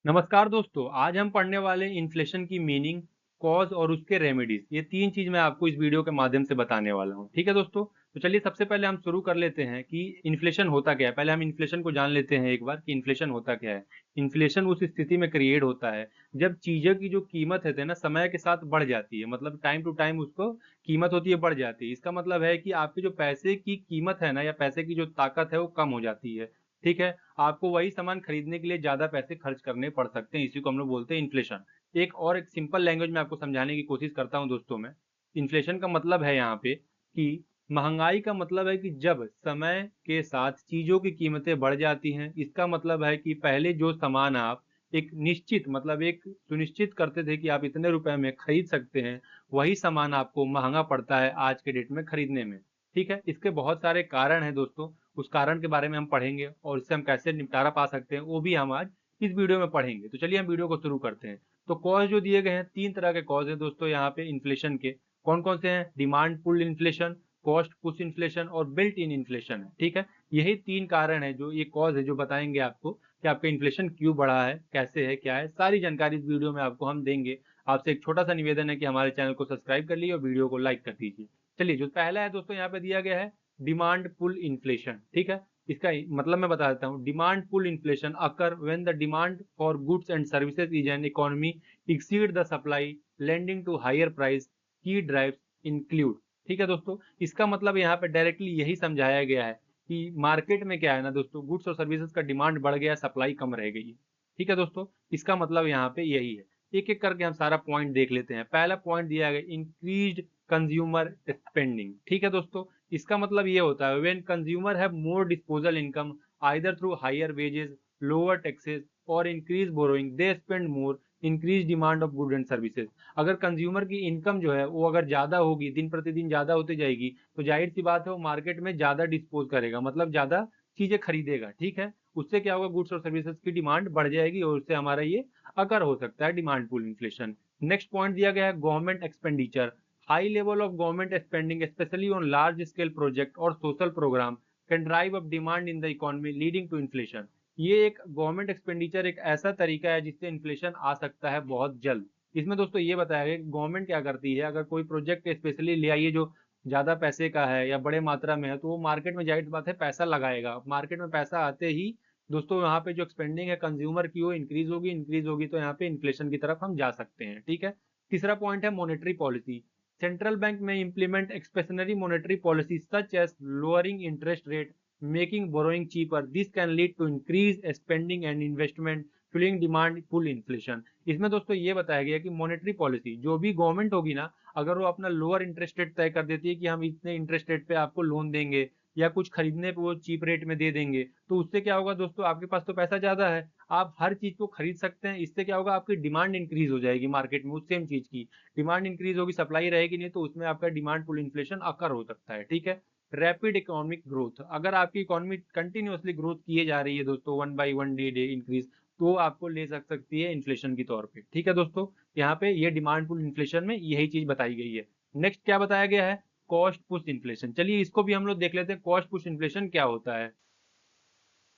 नमस्कार दोस्तों, आज हम पढ़ने वाले इन्फ्लेशन की मीनिंग, कॉज और उसके रेमेडीज। ये तीन चीज मैं आपको इस वीडियो के माध्यम से बताने वाला हूँ। ठीक है दोस्तों, तो चलिए सबसे पहले हम शुरू कर लेते हैं कि इन्फ्लेशन होता क्या है। पहले हम इन्फ्लेशन को जान लेते हैं एक बार कि इन्फ्लेशन होता क्या है। इन्फ्लेशन उस स्थिति में क्रिएट होता है जब चीजों की जो कीमत है ना समय के साथ बढ़ जाती है, मतलब टाइम टू टाइम उसको कीमत होती है, बढ़ जाती है। इसका मतलब है कि आपके जो पैसे की कीमत है ना या पैसे की जो ताकत है वो कम हो जाती है। ठीक है, आपको वही सामान खरीदने के लिए ज्यादा पैसे खर्च करने पड़ सकते हैं। इसी को हम लोग बोलते हैं इन्फ्लेशन। एक सिंपल लैंग्वेज में आपको समझाने की कोशिश करता हूं दोस्तों। मैं इन्फ्लेशन का मतलब है यहाँ पे कि महंगाई का मतलब है कि जब समय के साथ चीजों की कीमतें बढ़ जाती हैं। इसका मतलब है कि पहले जो सामान आप एक निश्चित मतलब एक सुनिश्चित करते थे कि आप इतने रुपए में खरीद सकते हैं, वही सामान आपको महंगा पड़ता है आज के डेट में खरीदने में। ठीक है, इसके बहुत सारे कारण हैं दोस्तों। उस कारण के बारे में हम पढ़ेंगे और इससे हम कैसे निपटारा पा सकते हैं वो भी हम आज इस वीडियो में पढ़ेंगे। तो चलिए हम वीडियो को शुरू करते हैं। तो कॉज जो दिए गए हैं, तीन तरह के कॉज हैं दोस्तों यहाँ पे इन्फ्लेशन के। कौन कौन से हैं? Demand pull inflation, cost push inflation और बिल्ट इन इन्फ्लेशन है। ठीक है, यही तीन कारण है जो ये कॉज है जो बताएंगे आपको कि आपका इन्फ्लेशन क्यों बढ़ा है, कैसे है, क्या है। सारी जानकारी इस वीडियो में आपको हम देंगे। आपसे एक छोटा सा निवेदन है कि हमारे चैनल को सब्सक्राइब कर लीजिए और वीडियो को लाइक कर दीजिए। चलिए, जो पहला है दोस्तों यहाँ पे दिया गया है डिमांड पुल इन्फ्लेशन। ठीक है, इसका मतलब मैं बता देता हूँ। Demand pull inflation occur when the demand for goods and services is an economy exceed the supply lending to higher price key drives include. ठीक है दोस्तों, इसका मतलब यहाँ पे डायरेक्टली यही समझाया गया है कि मार्केट में क्या है ना दोस्तों, गुड्स और सर्विसेज का डिमांड बढ़ गया, सप्लाई कम रह गई है। ठीक है दोस्तों, इसका मतलब यहाँ पे यही है। एक एक करके हम सारा पॉइंट देख लेते हैं। पहला पॉइंट दिया गया इंक्रीज्ड कंज्यूमर स्पेंडिंग। ठीक है दोस्तों, इसका मतलब ये होता है when consumer have more disposal income either through higher wages, lower taxes or increase borrowing, they spend more, increase demand of good and services. अगर कंज्यूमर की इनकम जो है वो अगर ज्यादा होगी, दिन प्रतिदिन ज्यादा होती जाएगी, तो जाहिर सी बात है वो मार्केट में ज्यादा डिस्पोज करेगा, मतलब ज्यादा चीजें खरीदेगा। ठीक है, उससे क्या होगा, गुड्स और सर्विसेज की डिमांड बढ़ जाएगी और उससे हमारा ये अकर हो सकता है demand pull inflation. Next point दिया गया है government expenditure. High level of government spending, especially on large-scale project or social program, can drive up demand in the economy, leading to inflation. ये एक गवर्नमेंट एक्सपेंडिचर एक ऐसा तरीका है जिससे इन्फ्लेशन आ सकता है बहुत जल्द। इसमें दोस्तों ये बताया गया कि गवर्नमेंट क्या करती है, अगर कोई प्रोजेक्ट स्पेशली ले आइए जो ज्यादा पैसे का है या बड़े मात्रा में है, तो वो मार्केट में जाहिर बात है पैसा लगाएगा। मार्केट में पैसा आते ही दोस्तों यहाँ पे जो एक्सपेंडिंग है कंज्यूमर की वो इंक्रीज होगी। इंक्रीज होगी तो यहाँ पे इन्फ्लेशन की तरफ हम जा सकते हैं। ठीक है, तीसरा पॉइंट है monetary policy. Central bank may implement expansionary monetary policies such as lowering interest rate, making borrowing cheaper. This can lead to increased spending and investment, fueling demand, pull inflation. इसमें दोस्तों ये बताया गया कि मॉनेटरी पॉलिसी जो भी government होगी ना, अगर वो अपना लोअर इंटरेस्ट रेट तय कर देती है कि हम इतने इंटरेस्ट रेट पे आपको लोन देंगे या कुछ खरीदने पे वो चीप रेट में दे देंगे, तो उससे क्या होगा दोस्तों, आपके पास तो पैसा ज्यादा है, आप हर चीज को खरीद सकते हैं। इससे क्या होगा, आपकी डिमांड इंक्रीज हो जाएगी मार्केट में उस सेम चीज की। डिमांड इंक्रीज होगी, सप्लाई रहेगी नहीं, तो उसमें आपका डिमांड पुल इन्फ्लेशन अकर हो सकता है। ठीक है, रैपिड इकोनॉमिक ग्रोथ। अगर आपकी इकोनॉमी कंटिन्यूअसली ग्रोथ किए जा रही है दोस्तों, one by one day day increase, तो आपको ले सकती है इन्फ्लेशन के तौर पे। ठीक है दोस्तों, यहाँ पे ये डिमांड पुल इन्फ्लेशन में यही चीज बताई गई है। नेक्स्ट क्या बताया गया है, कॉस्ट पुश इन्फ्लेशन। चलिए इसको भी हम लोग देख लेते हैं, कॉस्ट पुश इन्फ्लेशन क्या होता है।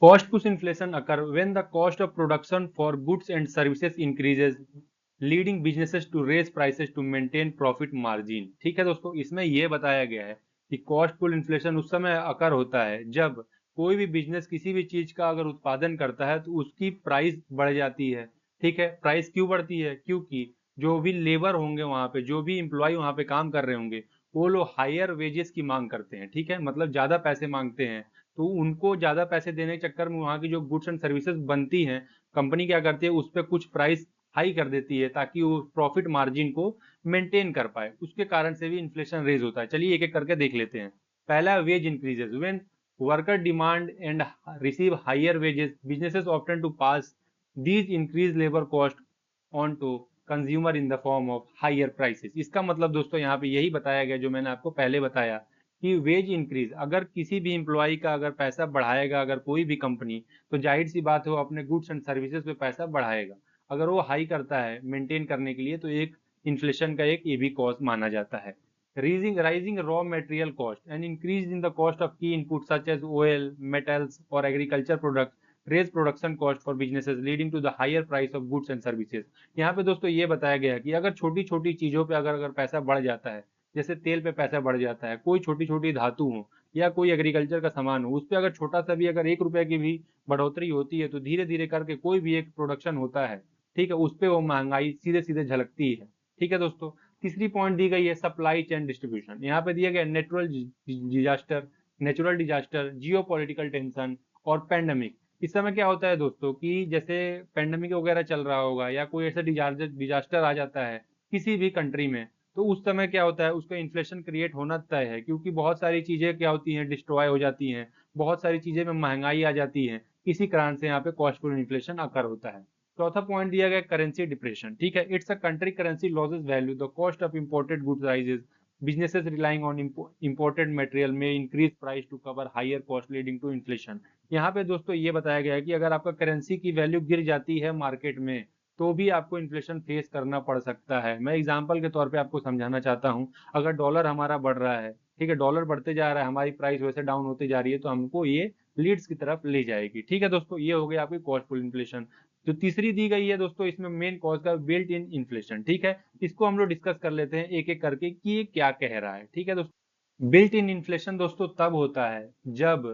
Cost push inflation occur when the cost of production for goods and services increases, leading businesses to raise prices to maintain profit margin। ठीक है दोस्तों, इसमें यह बताया गया है कि कॉस्ट पुल इन्फ्लेशन उस समय अकर होता है जब कोई भी बिजनेस किसी भी चीज का अगर उत्पादन करता है तो उसकी प्राइस बढ़ जाती है। ठीक है, प्राइस क्यों बढ़ती है? क्योंकि जो भी लेबर होंगे वहां पे, जो भी इम्प्लॉय वहां पे काम कर रहे होंगे, वो लोग हायर वेजेस की मांग करते हैं। ठीक है, मतलब ज्यादा पैसे मांगते हैं। तो उनको ज्यादा पैसे देने के चक्कर में वहां की जो गुड्स एंड सर्विसेज बनती हैं, कंपनी क्या करती है उस पर कुछ प्राइस हाई कर देती है ताकि वो प्रॉफिट मार्जिन को मेंटेन कर पाए। उसके कारण से भी इन्फ्लेशन रेज होता है। चलिए एक एक करके देख लेते हैं। पहला, wage increases. When worker demand and receive higher wages, businesses often to pass these increase labour cost on to consumer in the form of higher prices. इसका मतलब दोस्तों यहाँ पे यही बताया गया जो मैंने आपको पहले बताया कि वेज इंक्रीज, अगर किसी भी एम्प्लॉय का अगर पैसा बढ़ाएगा अगर कोई भी कंपनी, तो जाहिर सी बात है वो अपने गुड्स एंड सर्विसेज पे पैसा बढ़ाएगा। अगर वो हाई करता है मेंटेन करने के लिए, तो एक इन्फ्लेशन का एक ये भी कॉज माना जाता है। Rising raw material cost and increase in the cost of key input such as oil, metals और agriculture products raise production cost for businesses leading to the higher price of goods and services. यहाँ पे दोस्तों ये बताया गया है कि अगर छोटी छोटी चीजों पे अगर पैसा बढ़ जाता है, जैसे तेल पे पैसा बढ़ जाता है, कोई छोटी छोटी धातु हो या कोई एग्रीकल्चर का सामान हो, उस पर अगर छोटा सा भी अगर 1 रुपए की भी बढ़ोतरी होती है, तो धीरे धीरे करके कोई भी एक प्रोडक्शन होता है, ठीक है, उस पर वो महंगाई सीधे सीधे झलकती है। ठीक है दोस्तों, तीसरी पॉइंट दी गई है सप्लाई चेन डिस्ट्रीब्यूशन। यहाँ पे दिया गया नेचुरल डिजास्टर, जियो पॉलिटिकल टेंशन और पेंडेमिक। इस समय क्या होता है दोस्तों कि जैसे पेंडेमिक वगैरह चल रहा होगा या कोई ऐसा डिजास्टर आ जाता है किसी भी कंट्री में, तो उस समय क्या होता है, उसका इन्फ्लेशन क्रिएट होना तय है, क्योंकि बहुत सारी चीजें क्या होती हैं, डिस्ट्रॉय हो जाती हैं, बहुत सारी चीजें में महंगाई आ जाती है, इसी कारण से यहाँ पे कॉस्टफुल इन्फ्लेशन अकर होता है। चौथा पॉइंट दिया गया करेंसी डिप्रेशन। ठीक है, it's a country currency losses value, the cost of imported goods rises, businesses relying on imported material may increase price to cover higher cost leading to inflation। यहाँ पे दोस्तों ये बताया गया है कि अगर आपका करेंसी की वैल्यू गिर जाती है मार्केट में, तो भी आपको इन्फ्लेशन फेस करना पड़ सकता है। मैं एग्जांपल के तौर पे आपको समझाना चाहता हूँ, अगर डॉलर हमारा बढ़ रहा है, ठीक है, डॉलर बढ़ते जा रहा है, हमारी प्राइस वैसे डाउन होती जा रही है, तो हमको ये लीड्स की तरफ ले जाएगी। ठीक है दोस्तों, ये हो गई आपकी कॉस्टफुल इन्फ्लेशन। जो तीसरी दी गई है दोस्तों, इसमें मेन कॉज का बिल्ट इन इन्फ्लेशन। ठीक है, इसको हम लोग डिस्कस कर लेते हैं एक एक करके कि ये क्या कह रहा है। ठीक है दोस्तों, बिल्ट इन इन्फ्लेशन दोस्तों तब होता है जब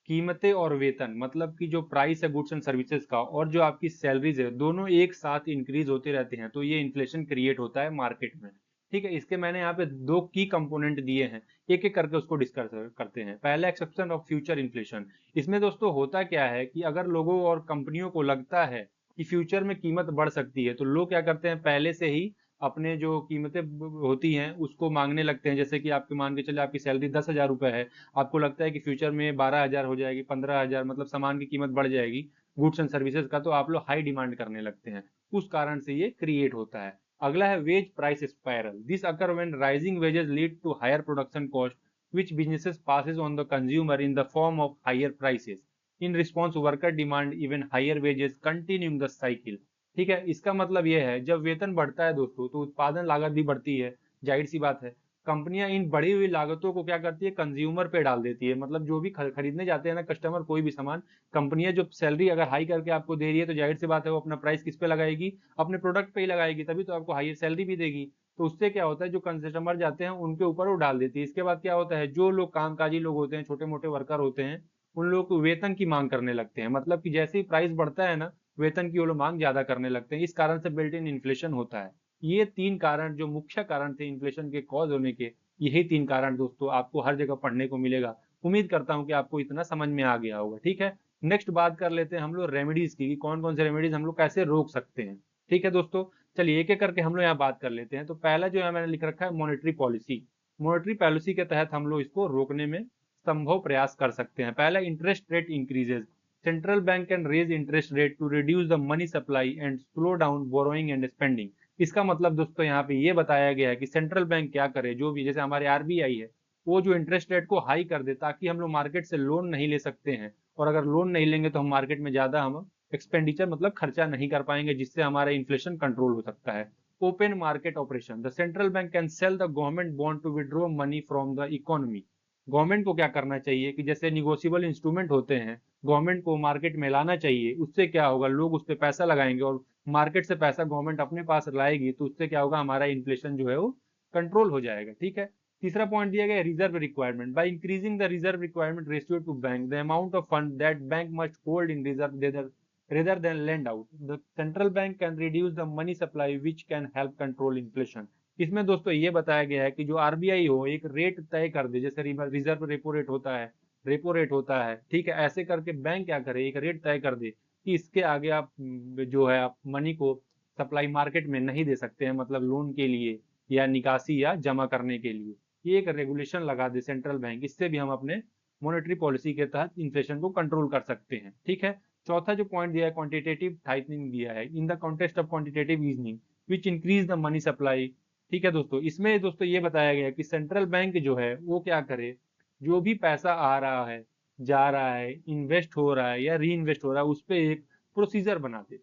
कीमतें और वेतन, मतलब कि जो प्राइस है गुड्स एंड सर्विसेज का और जो आपकी सैलरीज है, दोनों एक साथ इंक्रीज होते रहते हैं, तो ये इन्फ्लेशन क्रिएट होता है मार्केट में। ठीक है, इसके मैंने यहाँ पे 2 की कंपोनेंट दिए हैं, एक एक करके उसको डिस्कस करते हैं। पहला एक्सेप्शन ऑफ फ्यूचर इन्फ्लेशन। इसमें दोस्तों होता क्या है कि अगर लोगों और कंपनियों को लगता है कि फ्यूचर में कीमत बढ़ सकती है, तो लोग क्या करते हैं, पहले से ही अपने जो कीमतें होती हैं उसको मांगने लगते हैं। जैसे कि आपके मान के चले आपकी सैलरी 10,000 रुपए है, आपको लगता है कि फ्यूचर में 12,000 हो जाएगी, 15,000, मतलब सामान की कीमत बढ़ जाएगी गुड्स एंड सर्विसेज का, तो आप लोग हाई डिमांड करने लगते हैं, उस कारण से ये क्रिएट होता है। अगला है wage price spiral. This occur when rising wages lead to higher production cost which businesses passes on the consumer in the form of higher prices. In response, worker demand even higher wages, continuing the cycle। ठीक है, इसका मतलब यह है जब वेतन बढ़ता है दोस्तों, तो उत्पादन लागत भी बढ़ती है। जाहिर सी बात है, कंपनियां इन बढ़ी हुई लागतों को क्या करती है, कंज्यूमर पे डाल देती है। मतलब जो भी खरीदने जाते हैं ना कस्टमर कोई भी सामान, कंपनियां जो सैलरी अगर हाई करके आपको दे रही है, तो जाहिर सी बात है वो अपना प्राइस किस पे लगाएगी, अपने प्रोडक्ट पे ही लगाएगी, तभी तो आपको हाई सैलरी भी देगी। तो उससे क्या होता है, जो कस्टमर जाते हैं उनके ऊपर वो डाल देती है। इसके बाद क्या होता है, जो लोग कामकाजी लोग होते हैं, छोटे मोटे वर्कर होते हैं, उन लोग को वेतन की मांग करने लगते हैं। मतलब कि जैसे ही प्राइस बढ़ता है ना, वेतन की वो लोग मांग ज्यादा करने लगते हैं। इस कारण से बिल्ट इन इन्फ्लेशन होता है। ये 3 कारण जो मुख्य कारण थे इन्फ्लेशन के कॉज होने के, यही 3 कारण दोस्तों आपको हर जगह पढ़ने को मिलेगा। उम्मीद करता हूँ कि आपको इतना समझ में आ गया होगा। ठीक है, नेक्स्ट बात कर लेते हैं हम लोग रेमेडीज की, कौन कौन से रेमेडीज हम लोग कैसे रोक सकते हैं। ठीक है दोस्तों, चलिए एक एक करके हम लोग यहाँ बात कर लेते हैं। तो पहला जो है मैंने लिख रखा है मॉनेटरी पॉलिसी। मॉनेटरी पॉलिसी के तहत हम लोग इसको रोकने में संभव प्रयास कर सकते हैं। पहला, interest rate increases. Central bank can raise interest rate to reduce the money supply and slow down borrowing and spending. इसका मतलब दोस्तों यहाँ पे ये बताया गया है कि सेंट्रल बैंक क्या करे, जो भी जैसे हमारे आरबीआई है, वो जो इंटरेस्ट रेट को हाई कर दे ताकि हम लोग मार्केट से लोन नहीं ले सकते हैं, और अगर लोन नहीं लेंगे तो हम मार्केट में ज्यादा हम एक्सपेंडिचर मतलब खर्चा नहीं कर पाएंगे, जिससे हमारा इन्फ्लेशन कंट्रोल हो सकता है। Open market operation. The central bank can sell the government bond to withdraw money from the economy. Government को क्या करना चाहिए कि जैसे निगोशियबल इंस्ट्रूमेंट होते हैं, गवर्नमेंट को मार्केट में लाना चाहिए। उससे क्या होगा, लोग उस पर पैसा लगाएंगे और मार्केट से पैसा गवर्नमेंट अपने पास लाएगी, तो उससे क्या होगा, हमारा इन्फ्लेशन जो है वो कंट्रोल हो जाएगा। ठीक है, तीसरा पॉइंट दिया गया reserve requirement. By increasing the reserve requirement ratio two bank, the amount of fund that bank must hold in reserve rather than lend out, the central bank can reduce the money supply which can help control inflation। इसमें दोस्तों ये बताया गया है कि जो RBI हो एक रेट तय कर दे, जैसे रिजर्व रेपो रेट होता है, रेपो रेट होता है, ठीक है, ऐसे करके बैंक क्या करे, एक रेट तय कर दे कि इसके आगे आप जो है आप मनी को सप्लाई मार्केट में नहीं दे सकते हैं, मतलब लोन के लिए या निकासी या जमा करने के लिए। ये एक रेगुलेशन लगा दे सेंट्रल बैंक, इससे भी हम अपने मॉनेटरी पॉलिसी के तहत इन्फ्लेशन को कंट्रोल कर सकते हैं। ठीक है, चौथा जो पॉइंट दिया है क्वांटिटेटिव टाइटनिंग दिया है, in the context of quantitative easing which increase the money supply. ठीक है दोस्तों, इसमें दोस्तों ये बताया गया कि सेंट्रल बैंक जो है वो क्या करे, जो भी पैसा आ रहा है, जा रहा है, इन्वेस्ट हो रहा है या री इन्वेस्ट हो रहा है, उस पर एक प्रोसीजर बना दे।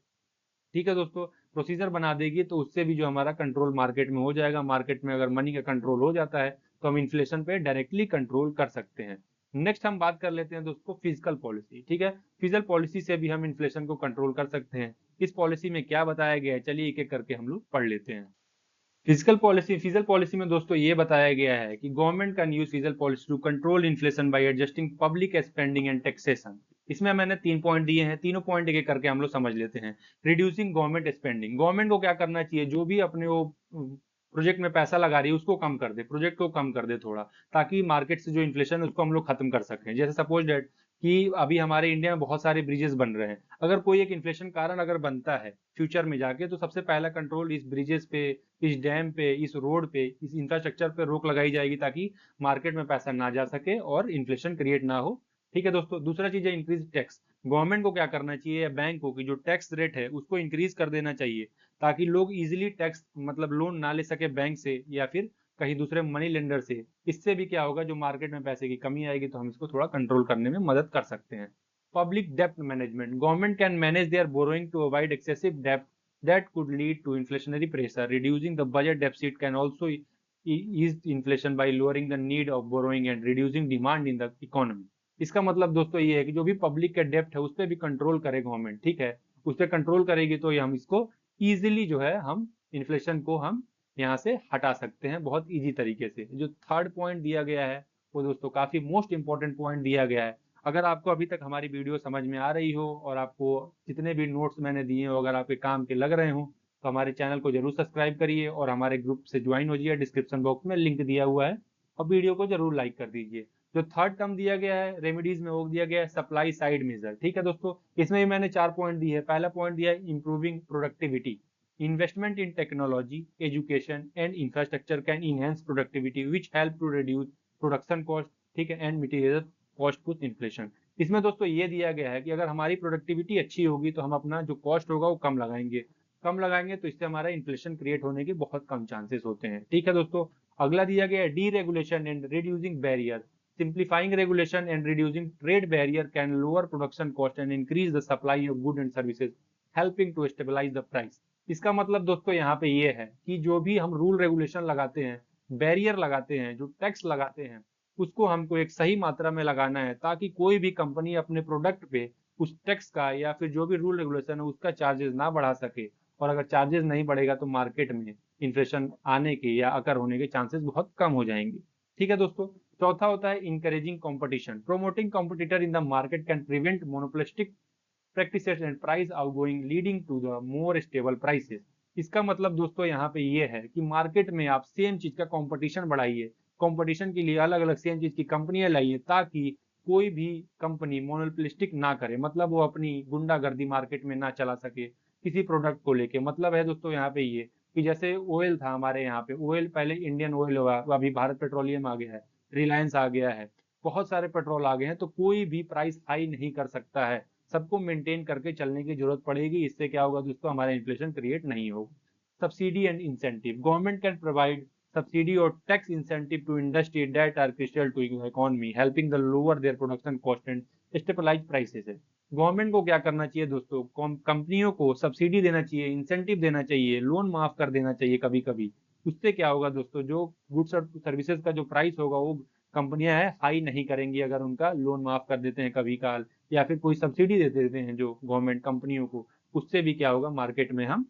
ठीक है दोस्तों, प्रोसीजर बना देगी तो उससे भी जो हमारा कंट्रोल मार्केट में हो जाएगा। मार्केट में अगर मनी का कंट्रोल हो जाता है तो हम इन्फ्लेशन पे डायरेक्टली कंट्रोल कर सकते हैं। नेक्स्ट हम बात कर लेते हैं दोस्तों फिजिकल पॉलिसी। ठीक है, फिजिकल पॉलिसी से भी हम इन्फ्लेशन को कंट्रोल कर सकते हैं। इस पॉलिसी में क्या बताया गया है, चलिए एक एक करके हम लोग पढ़ लेते हैं। फिजिकल पॉलिसी में दोस्तों ये बताया गया है कि government can use physical policy to control inflation by adjusting public spending and taxation. इसमें मैंने 3 पॉइंट दिए हैं, तीनों पॉइंट एक एक करके हम लोग समझ लेते हैं। रिड्यूसिंग गवर्नमेंट स्पेंडिंग, गवर्नमेंट को क्या करना चाहिए, जो भी अपने वो प्रोजेक्ट में पैसा लगा रही है उसको कम कर दे, प्रोजेक्ट को कम कर दे थोड़ा, ताकि मार्केट से जो इन्फ्लेशन है उसको हम लोग खत्म कर सकें। जैसे सपोज डेट कि अभी हमारे इंडिया में बहुत सारे ब्रिजेस बन रहे हैं, अगर कोई एक इन्फ्लेशन कारण अगर बनता है फ्यूचर में जाके, तो सबसे पहला कंट्रोल इस ब्रिजेस पे, इस डैम पे, इस रोड पे, इस इंफ्रास्ट्रक्चर पे रोक लगाई जाएगी, ताकि मार्केट में पैसा ना जा सके और इन्फ्लेशन क्रिएट ना हो। ठीक है दोस्तों, दूसरा चीज है इंक्रीज टैक्स। गवर्नमेंट को क्या करना चाहिए, या बैंक को, कि जो टैक्स रेट है उसको इंक्रीज कर देना चाहिए, ताकि लोग इजीली टैक्स मतलब लोन ना ले सके बैंक से या फिर कहीं दूसरे मनी लेंडर से। इससे भी क्या होगा, जो मार्केट में पैसे की कमी आएगी तो हम इसको थोड़ा कंट्रोल करने में मदद कर सकते हैं। Public dept management, government can manage there borrowing to avoid excessive dept that could lead to inflationary pressure. Reducing the budget deficit can also ease inflation by lowering the need of borrowing and reducing demand in the economy. इसका मतलब दोस्तों ये है कि जो भी public का डेप्ट है उस पर भी कंट्रोल करे गवर्नमेंट। ठीक है, उस पर कंट्रोल करेगी तो ये हम इसको इजीली जो है हम इन्फ्लेशन को हम यहाँ से हटा सकते हैं बहुत इजी तरीके से। जो थर्ड पॉइंट दिया गया है वो दोस्तों काफी मोस्ट इंपॉर्टेंट पॉइंट दिया गया है। अगर आपको अभी तक हमारी वीडियो समझ में आ रही हो और आपको जितने भी नोट्स मैंने दिए हो अगर आपके काम के लग रहे हो, तो हमारे चैनल को जरूर सब्सक्राइब करिए और हमारे ग्रुप से ज्वाइन हो जाइए। डिस्क्रिप्शन बॉक्स में लिंक दिया हुआ है, और वीडियो को जरूर लाइक कर दीजिए। जो थर्ड टर्म दिया गया है रेमेडीज में, वो दिया गया है सप्लाई साइड मेजर। ठीक है दोस्तों, इसमें भी मैंने 4 पॉइंट दिए हैं। पहला पॉइंट दिया है improving productivity. Investment in technology, education and infrastructure can enhance productivity which help to reduce production cost. ठीक है, and material cost push inflation. इसमें दोस्तों ये दिया गया है कि अगर हमारी प्रोडक्टिविटी अच्छी होगी तो हम अपना जो कॉस्ट होगा वो कम लगाएंगे, कम लगाएंगे तो इससे हमारा इन्फ्लेशन क्रिएट होने के बहुत कम चांसेस होते हैं। ठीक है दोस्तों, अगला दिया गया है deregulation and reducing barrier. Simplifying regulation and reducing trade barrier can lower production cost and increase the supply of good and services, helping to stabilise the price. इसका मतलब दोस्तों यहाँ पे ये है कि जो भी हम रूल रेगुलेशन लगाते हैं, बैरियर लगाते हैं, जो टैक्स लगाते हैं, उसको हमको एक सही मात्रा में लगाना है, ताकि कोई भी कंपनी अपने प्रोडक्ट पे उस टैक्स का या फिर जो भी रूल रेगुलेशन है उसका चार्जेस ना बढ़ा सके। और अगर चार्जेस नहीं बढ़ेगा तो मार्केट में इन्फ्लेशन आने के या अकर होने के चांसेस बहुत कम हो जाएंगे। ठीक है दोस्तों, चौथा होता है encouraging competition. Promoting competitor in the market can prevent monopolistic practices and price outgoing leading to the more stable prices। इसका मतलब दोस्तों यहाँ पे ये है कि मार्केट में आप सेम चीज का कंपटीशन बढ़ाइए, कंपटीशन के लिए अलग अलग सेम चीज की कंपनियां लाइए, ताकि कोई भी कंपनी मोनोपोलिस्टिक ना करे, मतलब वो अपनी गुंडागर्दी मार्केट में ना चला सके किसी प्रोडक्ट को लेके। मतलब है दोस्तों यहाँ पे ये कि जैसे ऑयल था हमारे यहाँ पे, ऑयल पहले इंडियन ऑयल हुआ, अभी भारत पेट्रोलियम आ गया है, रिलायंस आ गया है, बहुत सारे पेट्रोल आ गए हैं, तो कोई भी प्राइस हाई नहीं कर सकता है, सबको मेंटेन करके चलने की जरूरत पड़ेगी। इससे क्या होगा दोस्तों, हमारा इन्फ्लेशन क्रिएट नहीं होगा। Subsidy and incentive, government can provide subsidy और tax incentive to industry that are critical to economy, helping the lower their production cost and stabilize prices. Government को क्या करना चाहिए दोस्तों, कंपनियों को सब्सिडी देना चाहिए, इंसेंटिव देना चाहिए, लोन माफ कर देना चाहिए कभी कभी। उससे क्या होगा दोस्तों, जो गुड्स और सर्विसेज का जो प्राइस होगा वो कंपनियां है हाई नहीं करेंगी, अगर उनका लोन माफ कर देते हैं कभी काल, या फिर कोई सब्सिडी दे देते हैं जो गवर्नमेंट कंपनियों को। उससे भी क्या होगा, मार्केट में हम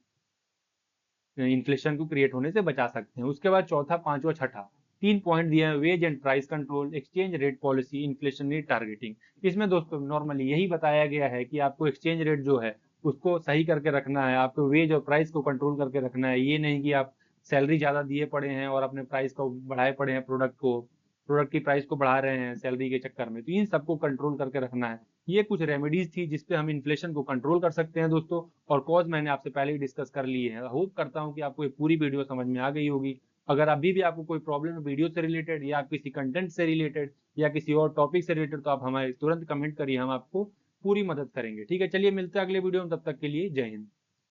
इन्फ्लेशन को क्रिएट होने से बचा सकते हैं। उसके बाद चौथा, पांचवा, छठा, 3 पॉइंट दिए हैं। Wage and price control, exchange rate policy, inflationary targeting. इसमें दोस्तों नॉर्मली यही बताया गया है कि आपको एक्सचेंज रेट जो है उसको सही करके रखना है, आपको वेज और प्राइस को कंट्रोल करके रखना है। ये नहीं कि आप सैलरी ज्यादा दिए पड़े हैं और अपने प्राइस को बढ़ाए पड़े हैं, प्रोडक्ट की प्राइस को बढ़ा रहे हैं सैलरी के चक्कर में। तो इन सबको कंट्रोल करके रखना है। ये कुछ रेमेडीज थी जिसपे हम इन्फ्लेशन को कंट्रोल कर सकते हैं दोस्तों, और कॉज मैंने आपसे पहले ही डिस्कस कर लिए हैं। होप करता हूं कि आपको ये पूरी वीडियो समझ में आ गई होगी। अगर अभी भी आपको कोई प्रॉब्लम है वीडियो से रिलेटेड या किसी कंटेंट से रिलेटेड या किसी और टॉपिक से रिलेटेड, तो आप हमारे तुरंत कमेंट करिए, हम आपको पूरी मदद करेंगे। ठीक है, चलिए मिलते हैं अगले वीडियो में, तब तक के लिए जय हिंद।